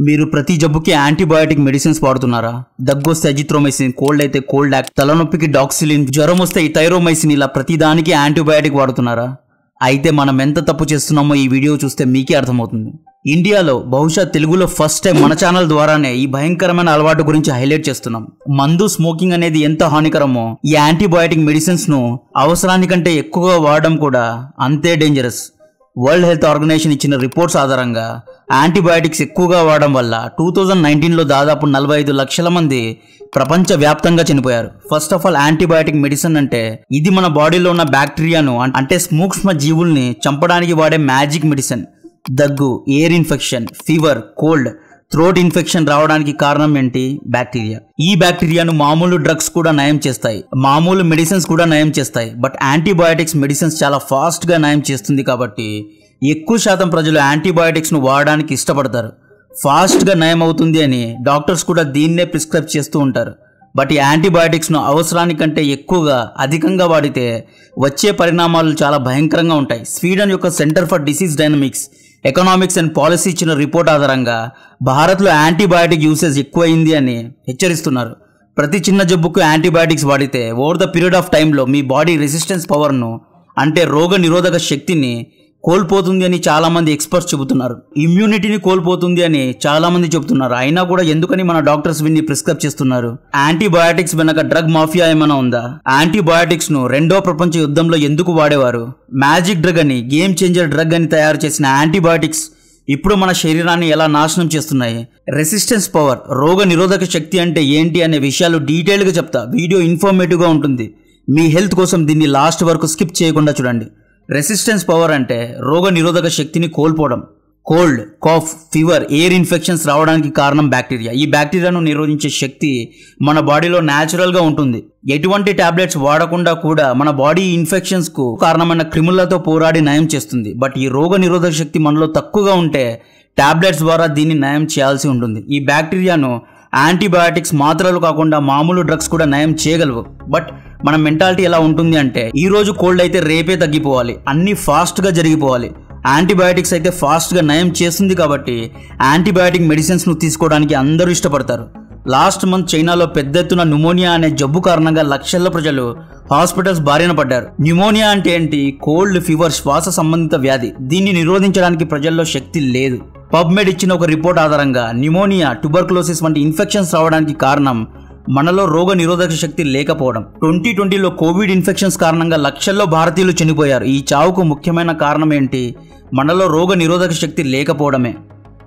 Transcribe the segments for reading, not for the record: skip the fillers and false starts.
మీరు ప్రతి జబ్బుకి antibiotic medicines వాడుతున్నారా? దగ్గు వస్తే అజిత్రోమైసిన్, కోల్డ్ అయితే కోల్డ్ యాక్ట్, తలనొప్పికి డాక్సిలిన్, జ్వరం వస్తే ఈ థైరోమైసిన్, ఇలా ప్రతి దానికి యాంటీబయాటిక్ వాడుతున్నారా? అయితే మనం ఎంత తప్పు చేస్తున్నామో ఈ వీడియో చూస్తే మీకే అర్థమవుతుంది. ఇండియాలో బహుశా తెలుగులో ఫస్ట్ టైం మన ఛానల్ ద్వారానే ఈ భయంకరమైన అలవాటు గురించి హైలైట్ చేస్తున్నాం. మందు, స్మోకింగ్ అనేది ఎంత హానికరమో ఈ యాంటీబయాటిక్ మెడిసిన్స్ ను అవసరానికంటే ఎక్కువగా వాడడం కూడా అంతే డేంజరస్. వరల్డ్ హెల్త్ ఆర్గనైజేషన్ ఇచ్చిన రిపోర్ట్స్ ఆధారంగా యాంటీబయాటిక్స్ ఎక్కువగా వాడడం వల్ల 2019లో దాదాపు 45 లక్షల మంది ప్రపంచవ్యాప్తంగా చనిపోయారు. First of all, antibiotic medicine అంటే ఇది మన బాడీలో ఉన్న బ్యాక్టీరియాను అంటే సూక్ష్మ జీవుల్ని చంపడానికి వాడే మ్యాజిక్ మెడిసిన్. దగ్గు, air infection, fever, cold, throat infection రావడానికి కారణం ఏంటి? బ్యాక్టీరియా. ఈ బ్యాక్టీరియాను మామూలు డ్రగ్స్ కూడా నయం చేస్తాయి, మామూలు మెడిసిన్స్ కూడా నయం చేస్తాయి. బట్ యాంటీబయాటిక్స్ మెడిసిన్స్ చాలా ఫాస్ట్ గా నయం చేస్తుంది కాబట్టి ఎక్కువ శాతం ప్రజలు యాంటీబయాటిక్స్ ను వాడడానికి ఇష్టపడతారు. ఫాస్ట్ గా నయం అవుతుంది అని డాక్టర్స్ కూడా దీన్నే ప్రిస్క్రైబ్ చేస్తూ ఉంటారు. బట్ ఈ యాంటీబయాటిక్స్ ను అవసరానికంటే ఎక్కువగా అధికంగా వాడితే వచ్చే పరిణామాలు చాలా భయంకరంగా ఉంటాయి. స్వీడన్ యొక్క centre for disease dynamics, economics and policy ఇచ్చిన రిపోర్ట్ ఆధారంగా భారత్లో యాంటీబయాటిక్ యూసేజ్ ఎక్కువైంది అని హెచ్చరిస్తున్నారు. ప్రతి చిన్న జబ్బుకు యాంటీబయాటిక్స్ వాడితే ఓవర్ ద పీరియడ్ ఆఫ్ టైంలో మీ బాడీ రెసిస్టెన్స్ పవర్ను అంటే రోగ నిరోధక శక్తిని కోల్పోతుంది అని చాలా మంది ఎక్స్పర్ట్స్ చెబుతున్నారు. ఇమ్యూనిటీని కోల్పోతుంది అని చాలా మంది చెబుతున్నారు. అయినా కూడా ఎందుకని మన డాక్టర్స్ వీన్ని ప్రిస్క్రైబ్ చేస్తున్నారు? యాంటీబయాటిక్స్ వెనక డ్రగ్ మాఫియా ఏమైనా ఉందా? యాంటీబయాటిక్స్ ను రెండో ప్రపంచ యుద్ధంలో ఎందుకు వాడేవారు? మ్యాజిక్ డ్రగ్ అని, గేమ్ చేంజర్ డ్రగ్ అని తయారు చేసిన యాంటీబయాటిక్స్ ఇప్పుడు మన శరీరాన్ని ఎలా నాశనం చేస్తున్నాయి? రెసిస్టెన్స్ పవర్, రోగ నిరోధక శక్తి అంటే ఏంటి అనే విషయాలు డీటెయిల్గా చెప్తా. వీడియో ఇన్ఫర్మేటివ్గా ఉంటుంది. మీ హెల్త్ కోసం దీన్ని లాస్ట్ వరకు స్కిప్ చేయకుండా చూడండి. రెసిస్టెన్స్ పవర్ అంటే రోగ నిరోధక శక్తిని కోల్పోవడం. Cold, cough, fever, air infections రావడానికి కారణం బ్యాక్టీరియా. ఈ బ్యాక్టీరియాను నిరోధించే శక్తి మన బాడీలో న్యాచురల్గా ఉంటుంది. ఎటువంటి టాబ్లెట్స్ వాడకుండా కూడా మన బాడీ ఇన్ఫెక్షన్స్ కు కారణమైన క్రిములతో పోరాడి నయం చేస్తుంది. బట్ ఈ రోగ నిరోధక శక్తి మనలో తక్కువగా ఉంటే టాబ్లెట్స్ ద్వారా దీన్ని నయం చేయాల్సి ఉంటుంది. ఈ బ్యాక్టీరియాను యాంటీబయాటిక్స్ మాత్రలు కాకుండా మామూలు డ్రగ్స్ కూడా నయం చేయగలవు. బట్ మన మెంటాలిటీ ఎలా ఉంటుంది అంటే ఈ రోజు కోల్డ్ అయితే రేపే తగ్గిపోవాలి, అన్ని ఫాస్ట్ గా జరిగిపోవాలి. యాంటీబయాటిక్స్ అయితే ఫాస్ట్ గా నయం చేస్తుంది కాబట్టి యాంటీబయాటిక్ మెడిసిన్స్ ను తీసుకోవడానికి అందరూ ఇష్టపడతారు. లాస్ట్ మంత్ చైనాలో పెద్ద ఎత్తున న్యూమోనియా అనే జబ్బు కారణంగా లక్షల ప్రజలు హాస్పిటల్స్ బారిన పడ్డారు. న్యూమోనియా అంటే ఏంటి? కోల్డ్, ఫీవర్, శ్వాస సంబంధిత వ్యాధి. దీన్ని నిరోధించడానికి ప్రజల్లో శక్తి లేదు. పబ్మెడ్ ఇచ్చిన ఒక రిపోర్ట్ ఆధారంగా న్యూమోనియా, ట్యూబర్కులోసిస్ వంటి ఇన్ఫెక్షన్స్ రావడానికి కారణం మనలో రోగ నిరోధక శక్తి లేకపోవడం. 2020లో కోవిడ్ ఇన్ఫెక్షన్స్ కారణంగా లక్షల్లో భారతీయులు చనిపోయారు. ఈ చావుకు ముఖ్యమైన కారణం ఏంటి? మనలో రోగ నిరోధక శక్తి లేకపోవడమే.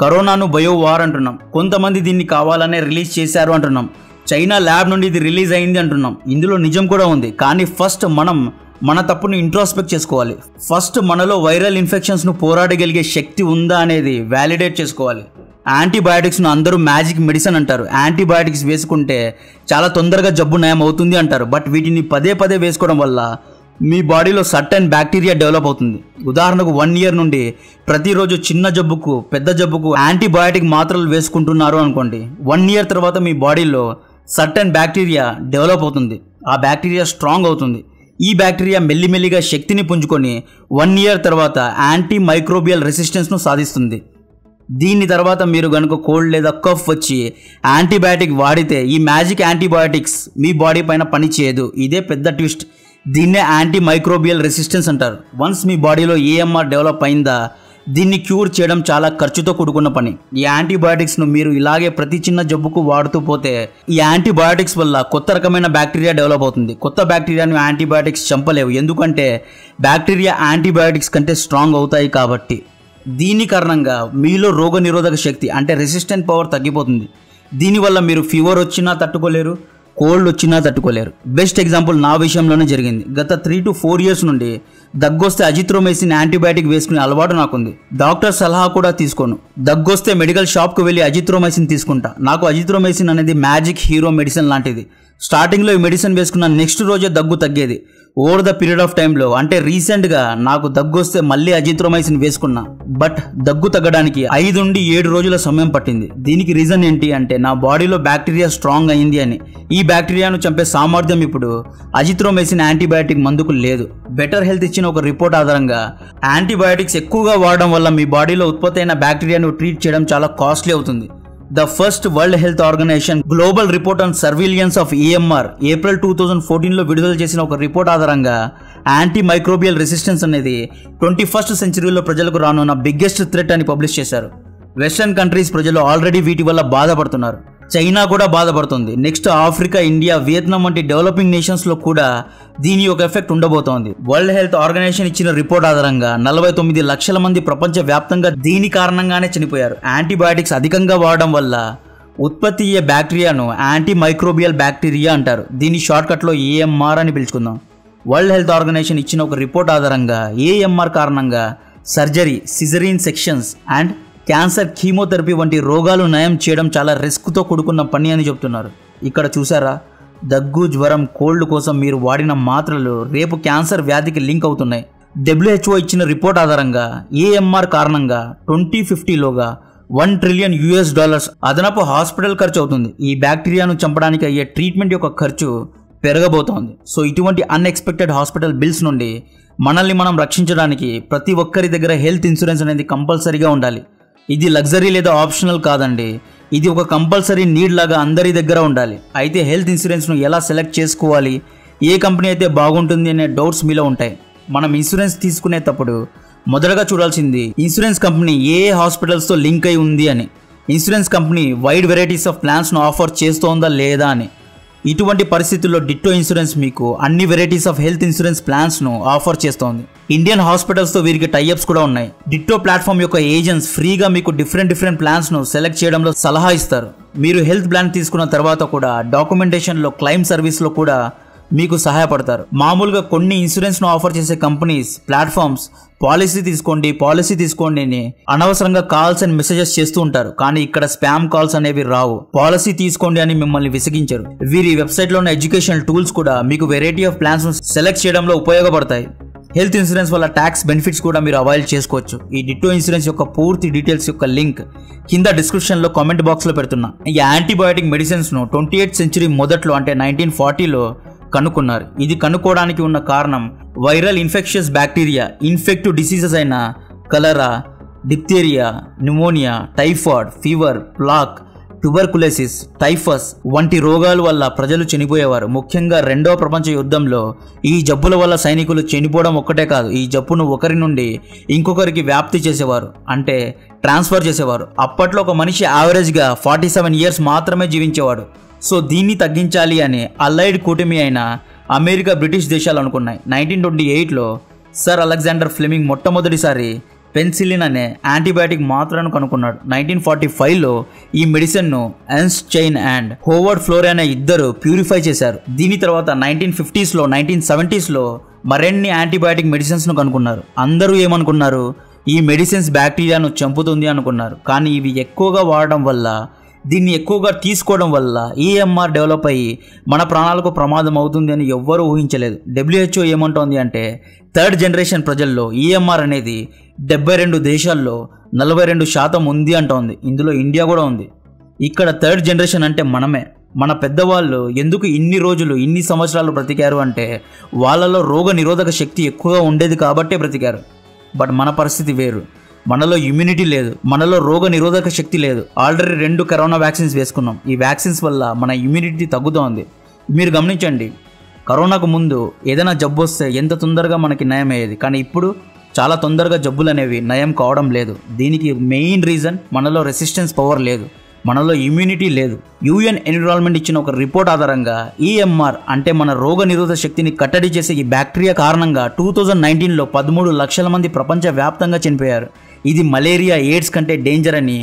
కరోనాను బయోవార్ అంటున్నాం, కొంతమంది దీన్ని కావాలనే రిలీజ్ చేశారు అంటున్నాం, చైనా ల్యాబ్ నుండి ఇది రిలీజ్ అయింది అంటున్నాం. ఇందులో నిజం కూడా ఉంది. కానీ ఫస్ట్ మనం మన తప్పును ఇంట్రోస్పెక్ట్ చేసుకోవాలి. ఫస్ట్ మనలో వైరల్ ఇన్ఫెక్షన్స్ ను పోరాడగలిగే శక్తి ఉందా అనేది వ్యాలిడేట్ చేసుకోవాలి. యాంటీబయాటిక్స్ ను అందరూ మ్యాజిక్ మెడిసిన్ అంటారు. యాంటీబయాటిక్స్ వేసుకుంటే చాలా తొందరగా జబ్బు నయం అవుతుంది అంటారు. బట్ వీటిని పదే పదే వేసుకోవడం వల్ల మీ బాడీలో సర్టెన్ బ్యాక్టీరియా డెవలప్ అవుతుంది. ఉదాహరణకు 1 year నుండి ప్రతిరోజు చిన్న జబ్బుకు, పెద్ద జబ్బుకు యాంటీబయాటిక్ మాత్రలు వేసుకుంటున్నారు అనుకోండి. 1 year తర్వాత మీ బాడీలో సర్టెన్ బ్యాక్టీరియా డెవలప్ అవుతుంది. ఆ బ్యాక్టీరియా స్ట్రాంగ్ అవుతుంది. ఈ బ్యాక్టీరియా మెల్లిమెల్లిగా శక్తిని పుంజుకొని 1 year తర్వాత యాంటీ మైక్రోబియల్ రెసిస్టెన్స్ ను సాధిస్తుంది. దీని తర్వాత మీరు గనుక కోల్డ్ లేదా కఫ్ వచ్చి యాంటీబయాటిక్ వాడితే ఈ మ్యాజిక్ యాంటీబయాటిక్స్ మీ బాడీ పైన పని చేయదు. ఇదే పెద్ద ట్విస్ట్. దీన్నే యాంటీ మైక్రోబియల్ రెసిస్టెన్స్ అంటారు. వన్స్ మీ బాడీలో ఏఎంఆర్ డెవలప్ అయిందా దీన్ని క్యూర్ చేయడం చాలా ఖర్చుతో కూడుకున్న పని. ఈ యాంటీబయాటిక్స్ ను మీరు ఇలాగే ప్రతి చిన్న జబ్బుకు వాడుతూ పోతే ఈ యాంటీబయాటిక్స్ వల్ల కొత్త రకమైన బ్యాక్టీరియా డెవలప్ అవుతుంది. కొత్త బ్యాక్టీరియాను యాంటీబయాటిక్స్ చంపలేవు, ఎందుకంటే బ్యాక్టీరియా యాంటీబయాటిక్స్ కంటే స్ట్రాంగ్ అవుతాయి కాబట్టి. దీని కారణంగా మీలో రోగ నిరోధక శక్తి అంటే రెసిస్టెంట్ పవర్ తగ్గిపోతుంది. దీనివల్ల మీరు ఫీవర్ వచ్చినా తట్టుకోలేరు, కోల్డ్ వచ్చినా తట్టుకోలేరు. బెస్ట్ ఎగ్జాంపుల్ నా విషయంలోనే జరిగింది. గత 3 to 4 years నుండి దగ్గొస్తే అజిత్రోమైసిన్ యాంటీబయాటిక్ వేసుకునే అలవాటు నాకుంది. డాక్టర్ సలహా కూడా తీసుకోను. దగ్గొస్తే మెడికల్ షాప్కు వెళ్ళి అజిత్రోమైసిన్ తీసుకుంటా. నాకు అజిత్రోమైసిన్ అనేది మ్యాజిక్ హీరో మెడిసిన్ లాంటిది. స్టార్టింగ్లో ఈ మెడిసిన్ వేసుకున్న నెక్స్ట్ రోజే దగ్గు తగ్గేది. ఓవర్ ద పీరియడ్ ఆఫ్ టైంలో అంటే రీసెంట్గా నాకు దగ్గు వస్తే మళ్ళీ అజిత్రోమైసిన్ వేసుకున్నా. బట్ దగ్గు తగ్గడానికి 5 నుండి 7 రోజుల సమయం పట్టింది. దీనికి రీజన్ ఏంటి అంటే నా బాడీలో బ్యాక్టీరియా స్ట్రాంగ్ అయింది అని. ఈ బ్యాక్టీరియాను చంపే సామర్థ్యం ఇప్పుడు అజిత్రోమైసిన్ యాంటీబయాటిక్ మందుకు లేదు. బెటర్ హెల్త్ ఇచ్చిన ఒక రిపోర్ట్ ఆధారంగా యాంటీబయాటిక్స్ ఎక్కువగా వాడడం వల్ల మీ బాడీలో ఉత్పత్తి అయిన బ్యాక్టీరియాను ట్రీట్ చేయడం చాలా కాస్ట్లీ అవుతుంది. The first world health organization global report on surveillance of EMR April 2014లో విడుదల చేసిన ఒక రిపోర్ట్ ఆధారంగా యాంటీ మైక్రోబియల్ రెసిస్టెన్స్ అనేది 21st సెంచరీలో ప్రజలకు రానున్న బిగ్గెస్ట్ థ్రెట్ అని పబ్లిష్ చేశారు. వెస్టర్న్ కంట్రీస్ ప్రజలు ఆల్రెడీ వీటి వల్ల బాధపడుతున్నారు. చైనా కూడా బాధపడుతుంది. నెక్స్ట్ ఆఫ్రికా, ఇండియా, వియత్నాం వంటి డెవలపింగ్ నేషన్స్ లో కూడా దీని యొక్క ఎఫెక్ట్ ఉండబోతోంది. వరల్డ్ హెల్త్ ఆర్గనైజేషన్ ఇచ్చిన రిపోర్ట్ ఆధారంగా 49 లక్షల మంది ప్రపంచ వ్యాప్తంగా దీని కారణంగానే చనిపోయారు. యాంటీబయాటిక్స్ అధికంగా వాడడం వల్ల ఉత్పత్తి అయ్యే బ్యాక్టీరియాను యాంటీ మైక్రోబియల్ బ్యాక్టీరియా అంటారు. దీని షార్ట్కట్లో AMR అని పిలుచుకుందాం. వరల్డ్ హెల్త్ ఆర్గనైజేషన్ ఇచ్చిన ఒక రిపోర్ట్ ఆధారంగా AMR కారణంగా surgery, సిజరీన్ sections and cancer, chemotherapy వంటి రోగాలు నయం చేయడం చాలా రిస్క్తో కూడుకున్న పని అని చెప్తున్నారు. ఇక్కడ చూసారా, దగ్గు, జ్వరం, కోల్డ్ కోసం మీరు వాడిన మాత్రలు రేపు క్యాన్సర్ వ్యాధికి లింక్ అవుతున్నాయి. WHO ఇచ్చిన రిపోర్ట్ ఆధారంగా AMR కారణంగా 2050లోగా $1 ట్రిలియన్ అదనపు హాస్పిటల్ ఖర్చు అవుతుంది. ఈ బ్యాక్టీరియాను చంపడానికి అయ్యే ట్రీట్మెంట్ యొక్క ఖర్చు పెరగబోతోంది. సో ఇటువంటి అన్ఎక్స్పెక్టెడ్ హాస్పిటల్ బిల్స్ నుండి మనల్ని మనం రక్షించడానికి ప్రతి ఒక్కరి దగ్గర హెల్త్ ఇన్సూరెన్స్ అనేది కంపల్సరీగా ఉండాలి. ఇది లగ్జరీ లేదా ఆప్షనల్ కాదండి. ఇది ఒక కంపల్సరీ నీడ్ లాగా అందరి దగ్గర ఉండాలి. అయితే హెల్త్ ఇన్సూరెన్స్ను ఎలా సెలెక్ట్ చేసుకోవాలి, ఏ కంపెనీ అయితే బాగుంటుంది అనే డౌట్స్ మీలో ఉంటాయి. మనం ఇన్సూరెన్స్ తీసుకునేటప్పుడు మొదటగా చూడాల్సింది ఇన్సూరెన్స్ కంపెనీ ఏ హాస్పిటల్స్తో లింక్ అయి ఉంది అని. Insurance company wide varieties of ప్లాన్స్ను ఆఫర్ చేస్తోందా లేదా అని. ఇటువంటి పరిస్థితుల్లో డిట్టో ఇన్సూరెన్స్ మీకు అన్ని వెరైటీస్ ఆఫ్ హెల్త్ ఇన్సూరెన్స్ ప్లాన్స్ను ఆఫర్ చేస్తోంది. ఇండియన్ హాస్పిటల్స్తో వీరికి టైఅప్స్ కూడా ఉన్నాయి. డిట్టో ప్లాట్ఫామ్ యొక్క ఏజెంట్స్ ఫ్రీగా మీకు డిఫరెంట్ ప్లాన్స్ను సెలెక్ట్ చేయడంలో సలహా ఇస్తారు. మీరు హెల్త్ ప్లాన్ తీసుకున్న తర్వాత కూడా డాక్యుమెంటేషన్లో, క్లెయిమ్ సర్వీస్లో కూడా మీకు సహాయపడతారు. మామూలుగా కొన్ని ఇన్సూరెన్స్ను ఆఫర్ చేసే కంపెనీస్, ప్లాట్ఫామ్స్ పాలసీ తీసుకోండి అని అనవసరంగా కాల్స్ అండ్ మెసేజెస్ చేస్తూ ఉంటారు. కానీ ఇక్కడ స్పామ్ కాల్స్ అనేవి రావు. పాలసీ తీసుకోండి అని మిమ్మల్ని విసిగించరు. వీరి వెబ్సైట్లో ఉన్న ఎడ్యుకేషనల్ టూల్స్ కూడా మీకు వెరైటీ ఆఫ్ ప్లాన్స్ సెలెక్ట్ చేయడంలో ఉపయోగపడతాయి. హెల్త్ ఇన్సూరెన్స్ వల్ల ట్యాక్స్ బెనిఫిట్స్ కూడా మీరు అవైల్ చేసుకోవచ్చు. ఈ డిట్టో ఇన్సూరెన్స్ యొక్క పూర్తి డీటెయిల్స్ యొక్క లింక్ కింద డిస్క్రిప్షన్లో కామెంట్ బాక్స్లో పెడుతున్నా. ఈ యాంటీబయాటిక్ మెడిసిన్స్ను 28th సెంచరీ మొదట్లో అంటే 1940లో కనుక్కున్నారు. ఇది కనుక్కోవడానికి ఉన్న కారణం viral infections bacteria, infective diseases అయిన cholera, diphtheria, pneumonia, typhoid, fever, plague, tuberculosis, typhus వంటి రోగాల వల్ల ప్రజలు చనిపోయేవారు. ముఖ్యంగా 2వ ప్రపంచ యుద్ధంలో ఈ జబ్బుల వల్ల సైనికులు చనిపోవడం ఒక్కటే కాదు, ఈ జబ్బును ఒకరి నుండి ఇంకొకరికి వ్యాప్తి చేసేవారు, అంటే ట్రాన్స్ఫర్ చేసేవారు. అప్పట్లో ఒక మనిషి యావరేజ్గా 47 years మాత్రమే జీవించేవాడు. సో దీన్ని తగ్గించాలి అని అలైడ్ కూటమి అయిన అమెరికా, బ్రిటిష్ దేశాలు అనుకున్నాయి. 1928లో సర్ అలెగ్జాండర్ ఫ్లెమింగ్ మొట్టమొదటిసారి పెన్సిలిన్ అనే యాంటీబయాటిక్ మాత్రను కనుక్కున్నాడు. 1945లో ఈ మెడిసిన్ను ఎర్నస్ట్ చైన్ అండ్ హోవర్డ్ ఫ్లోరే అనే ఇద్దరు ప్యూరిఫై చేశారు. దీని తర్వాత 1950sలో, 1970sలో మరిన్ని యాంటీబయాటిక్ మెడిసిన్స్ను కనుక్కున్నారు. అందరూ ఏమనుకున్నారు, ఈ మెడిసిన్స్ బ్యాక్టీరియాను చంపుతుంది అనుకున్నారు. కానీ ఇవి ఎక్కువగా వాడడం వల్ల, దీన్ని ఎక్కువగా తీసుకోవడం వల్ల AMR డెవలప్ అయ్యి మన ప్రాణాలకు ప్రమాదం అవుతుంది అని ఎవ్వరూ ఊహించలేదు. WHO ఏమంటోంది అంటే 3rd జనరేషన్ ప్రజల్లో EMR అనేది 72 దేశాల్లో 42% ఉంది అంటోంది. ఇందులో ఇండియా కూడా ఉంది. ఇక్కడ 3rd జనరేషన్ అంటే మనమే. మన పెద్దవాళ్ళు ఎందుకు ఇన్ని రోజులు, ఇన్ని సంవత్సరాలు బ్రతికారు అంటే వాళ్ళలో రోగ నిరోధక శక్తి ఎక్కువగా ఉండేది కాబట్టే బ్రతికారు. బట్ మన పరిస్థితి వేరు. మనలో ఇమ్యూనిటీ లేదు, మనలో రోగ నిరోధక శక్తి లేదు. ఆల్రెడీ 2 కరోనా వ్యాక్సిన్స్ వేసుకున్నాం. ఈ వ్యాక్సిన్స్ వల్ల మన ఇమ్యూనిటీ తగ్గుతోంది. మీరు గమనించండి, కరోనాకు ముందు ఏదైనా జబ్బు వస్తే ఎంత తొందరగా మనకి నయం అయ్యేది, కానీ ఇప్పుడు చాలా తొందరగా జబ్బులు అనేవి నయం కావడం లేదు. దీనికి మెయిన్ రీజన్ మనలో రెసిస్టెన్స్ పవర్ లేదు, మనలో ఇమ్యూనిటీ లేదు. UN ఎన్విరాన్మెంట్ ఇచ్చిన ఒక రిపోర్ట్ ఆధారంగా EMR అంటే మన రోగ నిరోధక శక్తిని కట్టడి చేసే ఈ బ్యాక్టీరియా కారణంగా 2019లో 13 లక్షల మంది ప్రపంచ వ్యాప్తంగా చనిపోయారు. ఇది మలేరియా, ఎయిడ్స్ కంటే డేంజర్ అని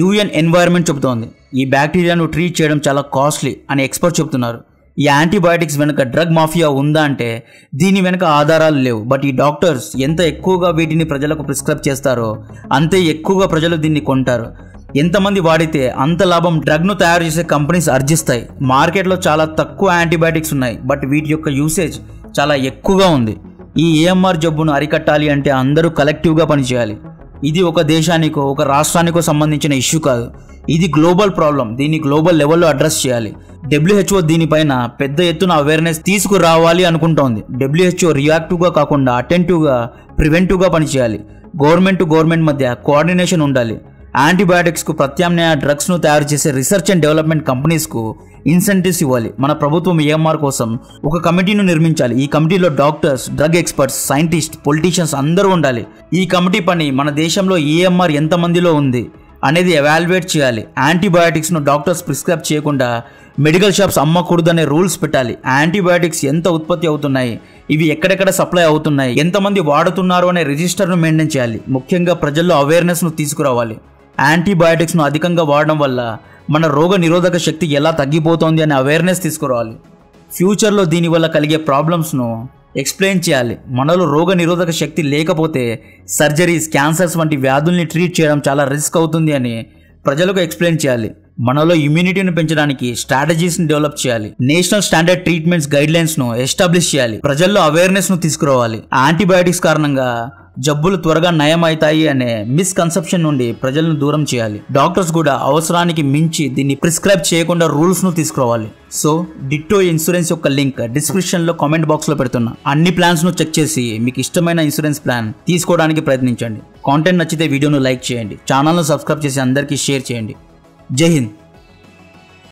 UN ఎన్వైర్న్మెంట్ చెబుతోంది. ఈ బ్యాక్టీరియాను ట్రీట్ చేయడం చాలా కాస్ట్లీ అని ఎక్స్పర్ట్ చెబుతున్నారు. ఈ యాంటీబయాటిక్స్ వెనుక డ్రగ్ మాఫియా ఉందా అంటే దీని వెనుక ఆధారాలు లేవు. బట్ ఈ డాక్టర్స్ ఎంత ఎక్కువగా వీటిని ప్రజలకు ప్రిస్క్రైబ్ చేస్తారో అంతే ఎక్కువగా ప్రజలు దీన్ని కొంటారు. ఎంతమంది వాడితే అంత లాభం డ్రగ్ను తయారు చేసే కంపెనీస్ ఆర్జిస్తాయి. మార్కెట్లో చాలా తక్కువ యాంటీబయాటిక్స్ ఉన్నాయి, బట్ వీటి యొక్క యూసేజ్ చాలా ఎక్కువగా ఉంది. ఈ AMR జబ్బును అరికట్టాలి అంటే అందరూ కలెక్టివ్గా పనిచేయాలి. ఇది ఒక దేశానికో, ఒక రాష్ట్రానికో సంబంధించిన ఇష్యూ కాదు. ఇది గ్లోబల్ ప్రాబ్లం. దీన్ని గ్లోబల్ లెవెల్లో అడ్రస్ చేయాలి. WHO దీనిపైన పెద్ద ఎత్తున అవేర్నెస్ తీసుకురావాలి అనుకుంటోంది. WHO రియాక్టివ్గా కాకుండా అటెంటివ్గా, ప్రివెంటివ్గా పనిచేయాలి. గవర్నమెంట్ టు గవర్నమెంట్ మధ్య కోఆర్డినేషన్ ఉండాలి. యాంటీబయాటిక్స్కు ప్రత్యామ్నాయ డ్రగ్స్ను తయారు చేసే రీసెర్చ్ అండ్ డెవలప్మెంట్ కంపెనీస్కు ఇన్సెంటివ్స్ ఇవ్వాలి. మన ప్రభుత్వం ఏఎంఆర్ కోసం ఒక కమిటీను నిర్మించాలి. ఈ కమిటీలో doctors, drug experts, scientist, politicians అందరూ ఉండాలి. ఈ కమిటీ పని మన దేశంలో ఏఎంఆర్ ఎంతమందిలో ఉంది అనేది ఎవాల్యుయేట్ చేయాలి. యాంటీబయాటిక్స్ను డాక్టర్స్ ప్రిస్క్రైబ్ చేయకుండా మెడికల్ షాప్స్ అమ్మకూడదనే రూల్స్ పెట్టాలి. యాంటీబయాటిక్స్ ఎంత ఉత్పత్తి అవుతున్నాయి, ఇవి ఎక్కడెక్కడ సప్లై అవుతున్నాయి, ఎంతమంది వాడుతున్నారు అనే రిజిస్టర్ను మెయింటైన్ చేయాలి. ముఖ్యంగా ప్రజల్లో అవేర్నెస్ను తీసుకురావాలి. యాంటీబయాటిక్స్ను అధికంగా వాడడం వల్ల మన రోగ నిరోధక శక్తి ఎలా తగ్గిపోతోంది అనే అవేర్నెస్ తీసుకురావాలి. ఫ్యూచర్లో దీనివల్ల కలిగే ప్రాబ్లమ్స్ను ఎక్స్ప్లెయిన్ చేయాలి. మనలో రోగ నిరోధక శక్తి లేకపోతే సర్జరీస్, క్యాన్సర్స్ వంటి వ్యాధుల్ని ట్రీట్ చేయడం చాలా రిస్క్ అవుతుంది అని ప్రజలకు ఎక్స్ప్లెయిన్ చేయాలి. మనలో ఇమ్యూనిటీని పెంచడానికి స్ట్రాటజీస్ని డెవలప్ చేయాలి. నేషనల్ స్టాండర్డ్ ట్రీట్మెంట్స్ గైడ్లైన్స్ను ఎస్టాబ్లిష్ చేయాలి. ప్రజల్లో అవేర్నెస్ను తీసుకురావాలి. యాంటీబయాటిక్స్ కారణంగా జబ్బులు త్వరగా నయం అవుతాయి అనే మిస్కన్సెప్షన్ నుండి ప్రజలను దూరం చేయాలి. డాక్టర్స్ కూడా అవసరానికి మించి దీన్ని ప్రిస్క్రైబ్ చేయకుండా రూల్స్ను తీసుకురావాలి. సో డిట్టో ఇన్సూరెన్స్ యొక్క లింక్ డిస్క్రిప్షన్లో కామెంట్ బాక్స్లో పెడుతున్నా. అన్ని ప్లాన్స్ను చెక్ చేసి మీకు ఇష్టమైన ఇన్సూరెన్స్ ప్లాన్ తీసుకోవడానికి ప్రయత్నించండి. కాంటెంట్ నచ్చితే వీడియోను లైక్ చేయండి. ఛానల్ను సబ్స్క్రైబ్ చేసి అందరికీ షేర్ చేయండి. జై హింద్.